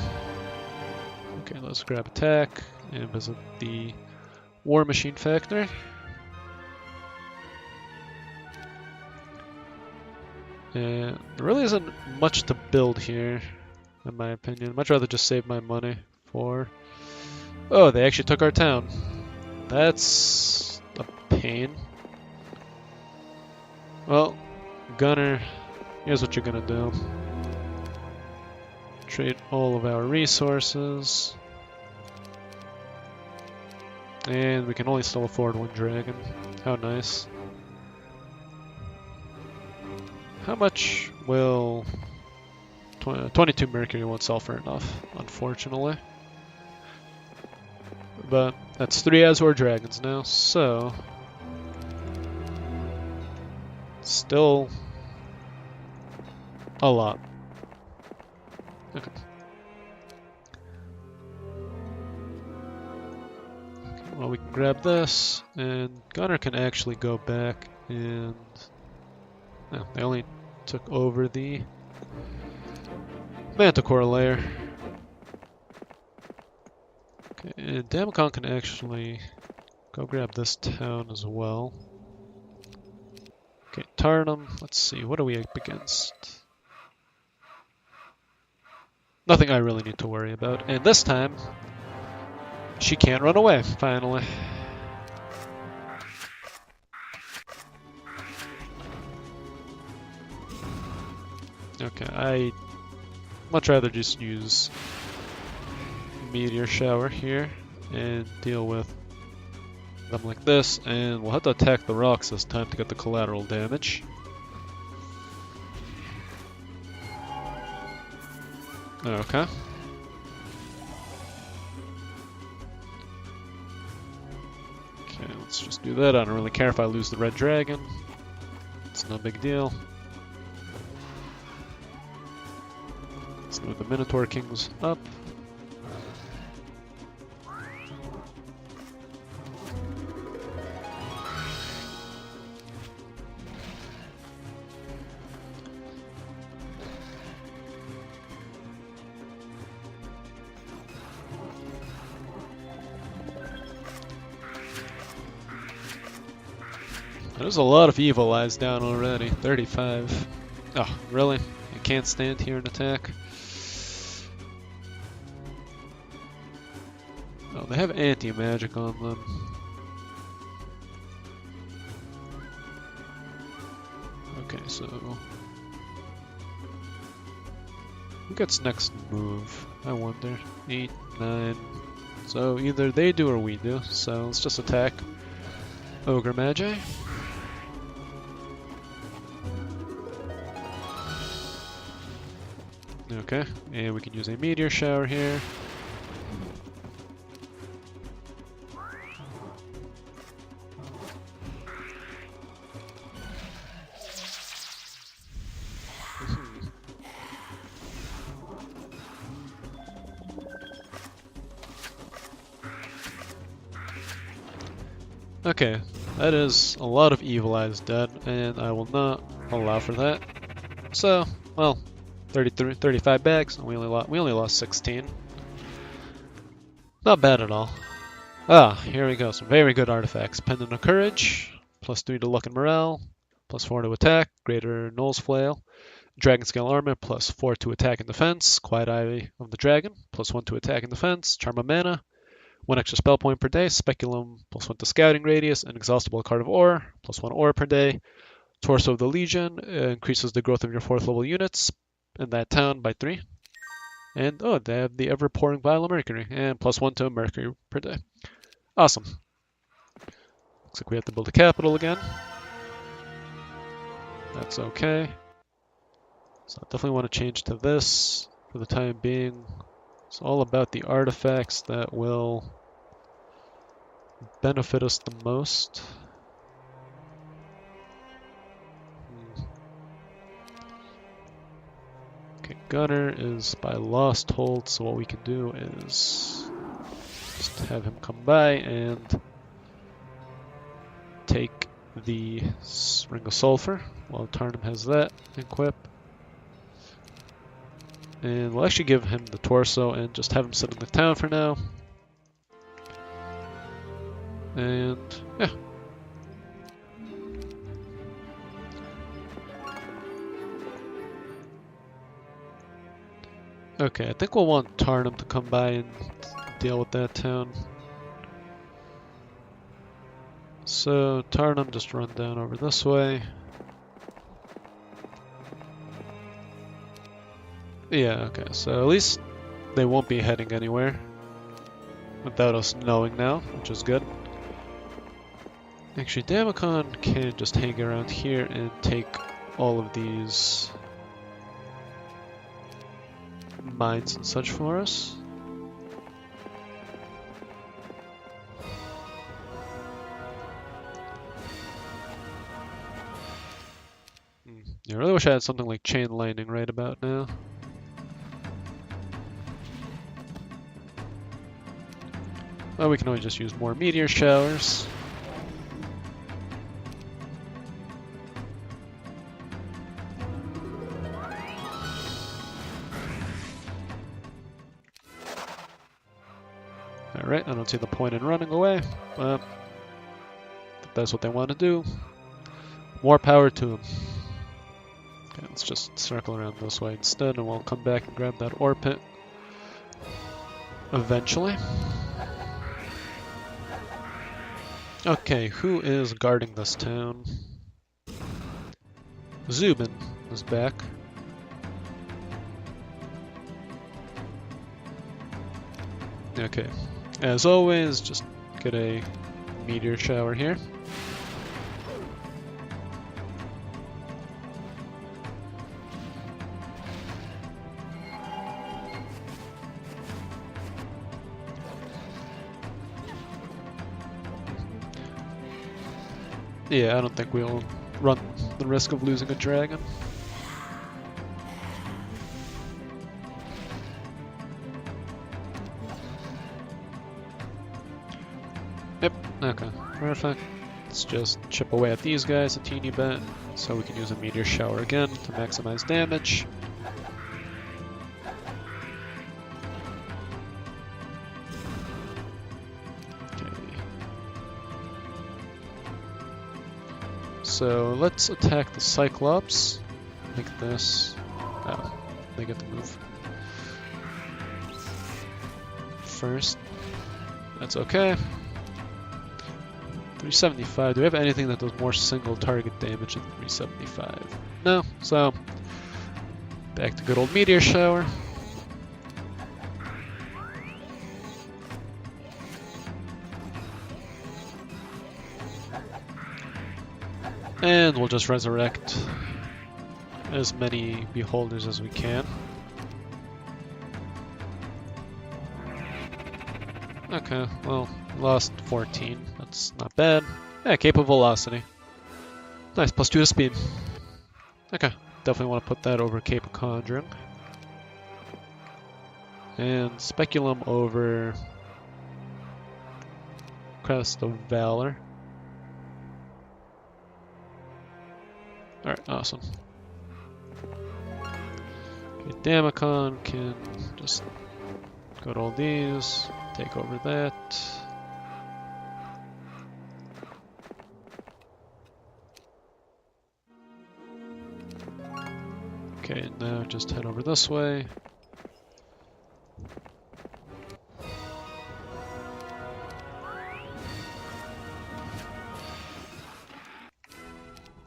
Okay, let's grab attack and visit the War Machine Factory. And there really isn't much to build here, in my opinion. Much rather just save my money for Oh, they actually took our town. That's a pain. Well, Gunner, here's what you're gonna do. Trade all of our resources. And we can only still afford one dragon. How nice. How much will... 22 mercury won't sell for enough, unfortunately. But that's 3 Azure dragons now, so... Still... a lot. Okay. Well, we can grab this, and Gunner can actually go back and... No, they only took over the Manticore layer. Okay, and Damacon can actually go grab this town as well. Okay, Tarnum, let's see, what are we up against? Nothing I really need to worry about, and this time, she can't run away, finally. Okay, I much rather just use Meteor Shower here and deal with them like this, and we'll have to attack the rocks this time to get the collateral damage. Okay. Okay, let's just do that. I don't really care if I lose the red dragon. It's no big deal. Let's move the Minotaur Kings up. There's a lot of evil eyes down already. 35. Oh, really? You can't stand here and attack? Oh, they have anti-magic on them. Okay, so... who gets next move? I wonder. 8, 9... So either they do or we do, so let's just attack Ogre Magi. Okay, and we can use a Meteor Shower here. Okay, that is a lot of Evil Eyes dead, and I will not allow for that. So, well, 35 bags, and we only lost 16. Not bad at all. Ah, here we go. Some very good artifacts. Pendant of Courage, +3 to luck and morale, +4 to attack, Greater Knoll's Flail, Dragon Scale Armor, +4 to attack and defense, Quiet Eye of the Dragon, +1 to attack and defense, Charm of Mana, 1 extra spell point per day, Speculum, +1 to Scouting Radius, Inexhaustible Card of Ore, +1 ore per day, Torso of the Legion, increases the growth of your 4th level units in that town by 3. And, oh, they have the Ever-Pouring Vial of Mercury, and +1 to Mercury per day. Awesome. Looks like we have to build a capital again. That's okay. So I definitely want to change to this for the time being. It's all about the artifacts that will benefit us the most. Okay, Gunner is by Lost Hold, so what we can do is just have him come by and take the Ring of Sulfur, while Tarnum has that equipped. And we'll actually give him the torso and just have him sit in the town for now. And yeah. Okay, I think we'll want Tarnum to come by and deal with that town. So Tarnum just run down over this way. Yeah, okay, so at least they won't be heading anywhere without us knowing now, which is good. Actually, Damacon can just hang around here and take all of these mines and such for us. I really wish I had something like chain lightning right about now. Well, we can always just use more meteor showers. Alright, I don't see the point in running away, but if that's what they want to do, more power to them. Okay, let's just circle around this way instead, and we'll come back and grab that ore pit eventually. Okay, who is guarding this town? Zubin is back. Okay, as always, just get a meteor shower here. Yeah, I don't think we'll run the risk of losing a dragon. Yep, okay, perfect. Let's just chip away at these guys a teeny bit, so we can use a meteor shower again to maximize damage. So let's attack the Cyclops, like this. Oh, they get to move first. That's okay. 375. Do we have anything that does more single target damage than 375? No, so back to good old meteor shower. And we'll just resurrect as many beholders as we can. Okay, well, lost 14. That's not bad. Yeah, capable velocity. Nice, +2 to speed. Okay, definitely want to put that over Cape of Conjuring. And Speculum over Crest of Valor. Alright, awesome. Okay, Damacon can just go to all these, take over that. Okay, now just head over this way.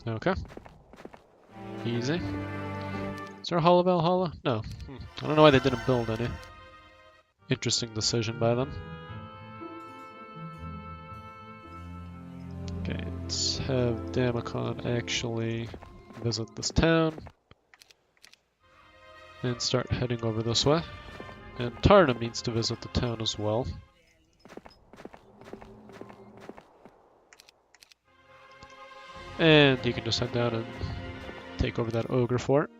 Okay. Easy. Is there a Hall of Valhalla? No. I don't know why they didn't build any. Interesting decision by them. Okay, let's have Damacon actually visit this town. And start heading over this way. And Tarnum needs to visit the town as well. And you can just head down and take over that ogre fort.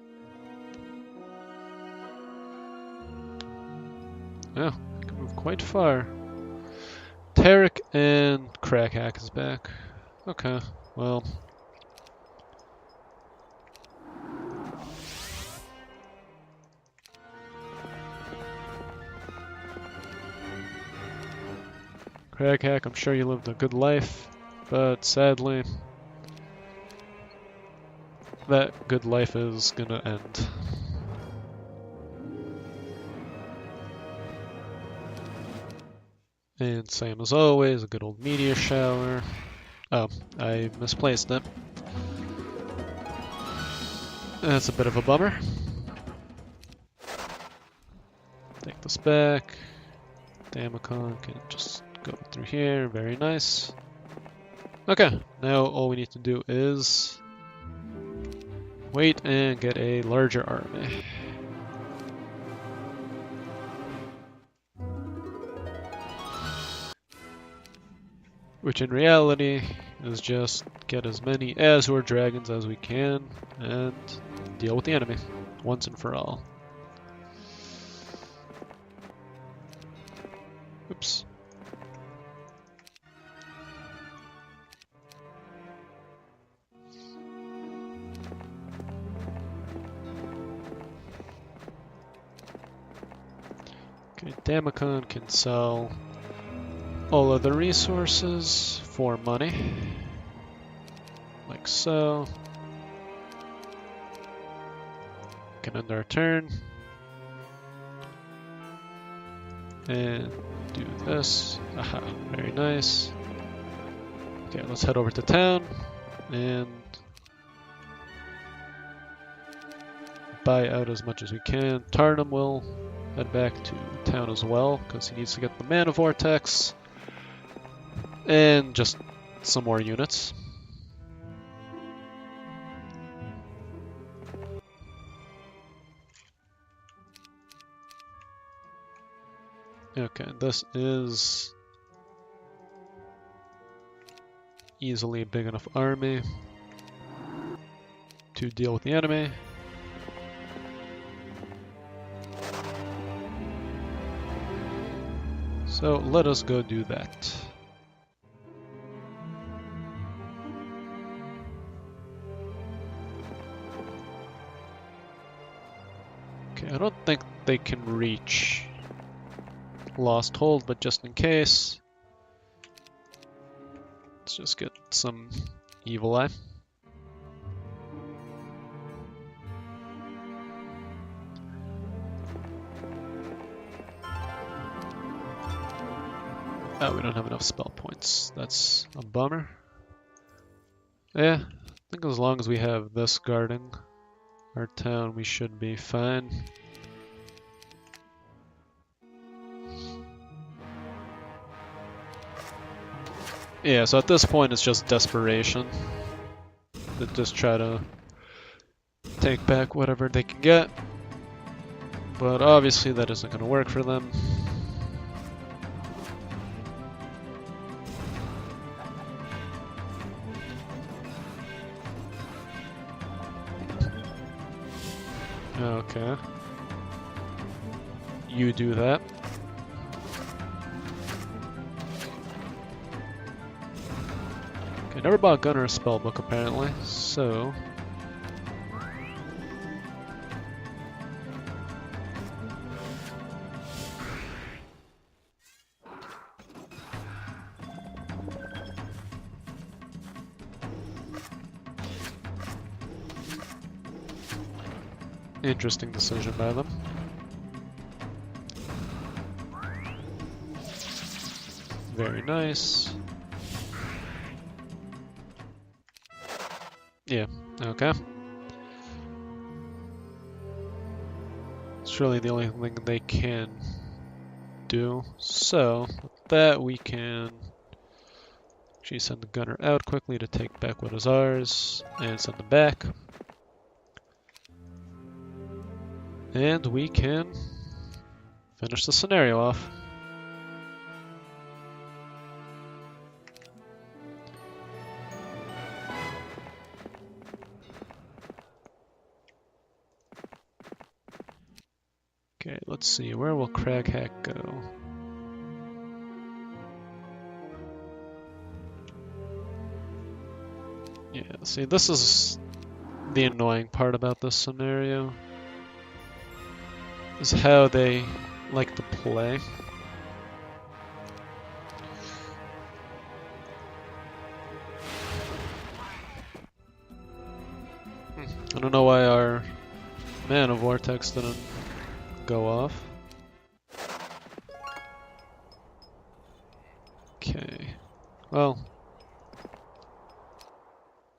Yeah, you can move quite far. Tarek and Crackhack is back. Okay, well. Crackhack, I'm sure you lived a good life, but sadly, that good life is gonna end. And same as always, a good old meteor shower. Oh, I misplaced it. That's a bit of a bummer. Take this back. Damacon can just go through here. Very nice. Okay, now all we need to do is wait and get a larger army. Which in reality is just get as many Azure dragons as we can and deal with the enemy once and for all. Oops. Okay, Damacon can sell all of the resources for money, like so. Can end our turn and do this. Aha, very nice. Okay, let's head over to town and buy out as much as we can. Tarnum will head back to town as well because he needs to get the mana vortex and just some more units. Okay, this is easily a big enough army to deal with the enemy. So let us go do that. Okay, I don't think they can reach Lost Hold, but just in case, let's just get some Evil Eye. Oh, we don't have enough spell points. That's a bummer. Yeah, I think as long as we have this guarding our town, we should be fine. Yeah, so at this point it's just desperation. They just try to take back whatever they can get. But obviously that isn't going to work for them. Okay. You do that. Okay, never bought Gunner a spellbook apparently, so... Interesting decision by them. Very nice. Yeah, okay. It's really the only thing they can do. So, with that we can actually send the gunner out quickly to take back what is ours, and send them back. And we can finish the scenario off. Okay, let's see, where will Craghack go? Yeah, see, this is the annoying part about this scenario, is how they like to play. I don't know why our mana vortex didn't go off. Well,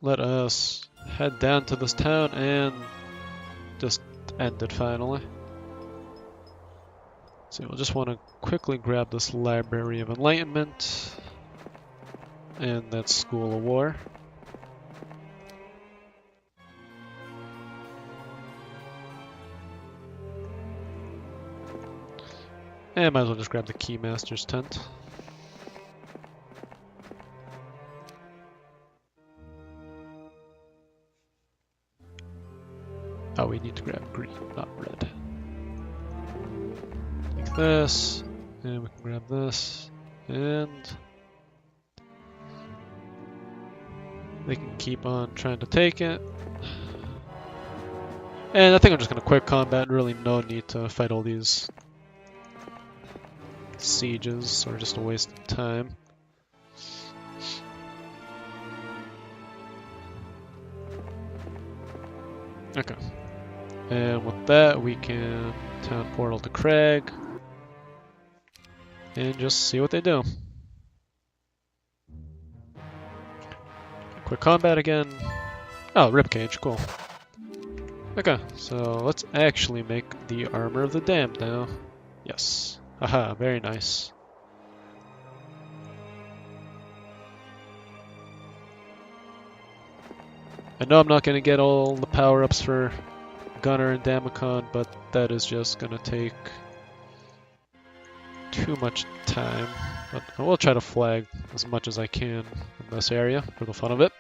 let us head down to this town and just end it finally. So we'll just want to quickly grab this Library of Enlightenment and that School of War. And might as well just grab the Keymaster's tent. Oh, we need to grab green, not red. Like this, and we can grab this, and they can keep on trying to take it. And I think I'm just going to quick combat, really no need to fight all these sieges, or just a waste of time. Okay. And with that, we can town portal to Crag and just see what they do. Quick combat again. Oh, ribcage, cool. Okay, so let's actually make the Armor of the Damned now. Yes. Haha, very nice. I know I'm not going to get all the power-ups for Gunner and Damacon, but that is just going to take too much time. But I will try to flag as much as I can in this area for the fun of it.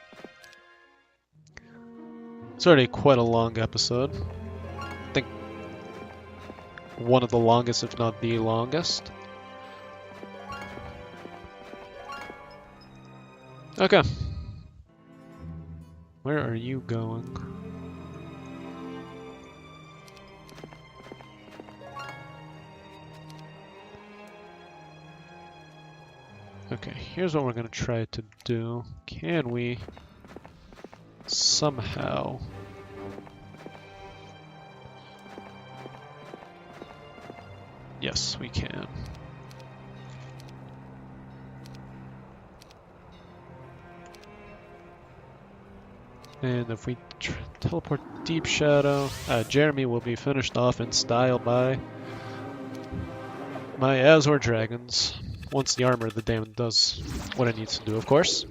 It's already quite a long episode. I think one of the longest, if not the longest. Okay. Where are you going? Okay, here's what we're going to try to do. Can we somehow... Yes, we can. And if we teleport Deep Shadow, Jeremy will be finished off in style by my Azor Dragons. Once the Armor of the Damned does what it needs to do, of course.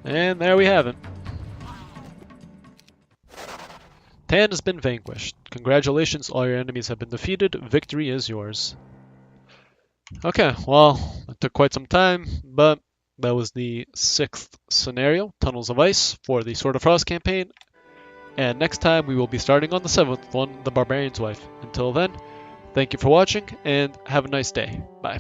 And there we have it. Tan has been vanquished. Congratulations, all your enemies have been defeated. Victory is yours. Okay, well, it took quite some time, but that was the 6th scenario, Tunnels of Ice, for the Sword of Frost campaign. And next time we will be starting on the 7th one, the Barbarian's Wife. Until then, thank you for watching, and have a nice day. Bye.